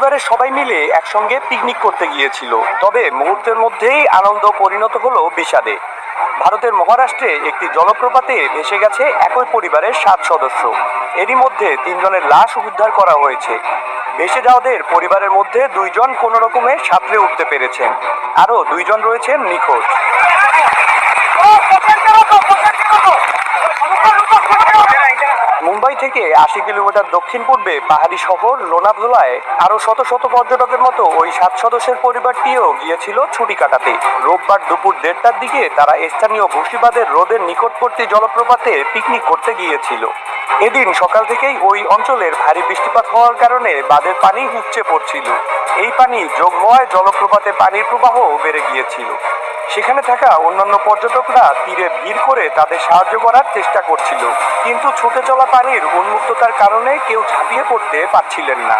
পরিবারের সবাই মিলে একসঙ্গে পিকনিক করতে গিয়েছিল, তবে মুহূর্তের মধ্যেই আনন্দ পরিণত হলো বিষাদে। ভারতের মহারাষ্ট্রে একটি জলপ্রপাতে ভেসে গেছে একই পরিবারের 7 সদস্য। এরই মধ্যে 3 জনের লাশ উদ্ধার করা হয়েছে। ভেসে যাওয়াদের পরিবারের মধ্যে 2জন কোনো রকমে সাঁতরে উঠতে পেরেছেন, আরও 2জন রয়েছেন নিখোঁজ। মুম্বাই থেকে 80 কিলোমিটার দক্ষিণ পূর্বে পাহাড়ি শহর লোনাভোলায় আরো শত শত পর্যটকের মতো ওই 7 সদস্যের পরিবারটিও গিয়েছিল ছুটি কাটাতে। রোববার দুপুর 1:30টার দিকে তারা স্থানীয় বসিবাদের হ্রদের নিকটবর্তী জলপ্রপাতে পিকনিক করতে গিয়েছিল। এদিন সকাল থেকেই ওই অঞ্চলের ভারী বৃষ্টিপাত হওয়ার কারণে বাঁধের পানি উপচে পড়ছিল। এই পানি যোগ হওয়ায় জলপ্রপাতে পানির প্রবাহ বেড়ে গিয়েছিল। সেখানে থাকা অন্যান্য পর্যটকরা তীরে ভিড় করে তাদের সাহায্য করার চেষ্টা করছিল, কিন্তু ছুটে চলা পানির উন্মুক্ততার কারণে কেউ ঝাঁপিয়ে পড়তে পারছিলেন না।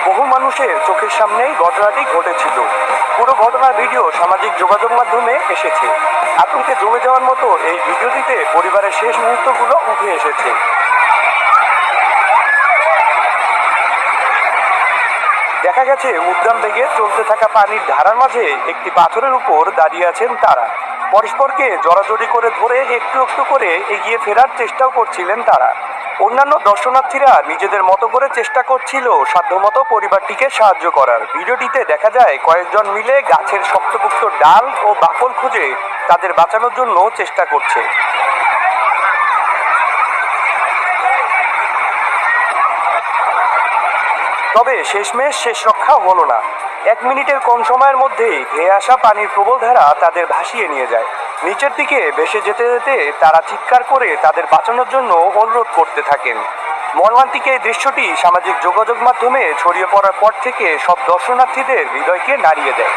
বহু মানুষের চোখের সামনেই ঘটনাটি ঘটেছিল। পুরো ঘটনার ভিডিও সামাজিক যোগাযোগ মাধ্যমে এসেছে। আতঙ্কে জমে যাওয়ার মতো এই ভিডিওটিতে পরিবারের শেষ মুহূর্তগুলো উঠে এসেছে। দেখা গেছে উদ্যান বেগে চলতে থাকা পানির ধারার মাঝে একটি পাথরের উপর দাঁড়িয়ে আছেন তারা। পরস্পরকে জড়াজড়ি করে ধরে একটু একটু করে এগিয়ে ফেরার চেষ্টাও করছিলেন তারা। অন্যান্য দর্শনার্থীরা নিজেদের মতো করে চেষ্টা করছিল সাধ্যমতো পরিবারটিকে সাহায্য করার। ভিডিওটিতে দেখা যায় কয়েকজন মিলে গাছের শক্তপোক্ত ডাল ও বাকল খুঁজে তাদের বাঁচানোর জন্য চেষ্টা করছে। তবে শেষমেশ শেষ রক্ষা হলো না। 1 মিনিটের কম সময়ের মধ্যেই ধেয়ে আসা পানির প্রবল ধারা তাদের ভাসিয়ে নিয়ে যায়। নিচের দিকে ভেসে যেতে যেতে তারা চিৎকার করে তাদের বাঁচানোর জন্য অনুরোধ করতে থাকেন। মর্মান্তিক এই দৃশ্যটি সামাজিক যোগাযোগ মাধ্যমে ছড়িয়ে পড়ার পর থেকে সব দর্শনার্থীদের হৃদয়কে নাড়িয়ে দেয়।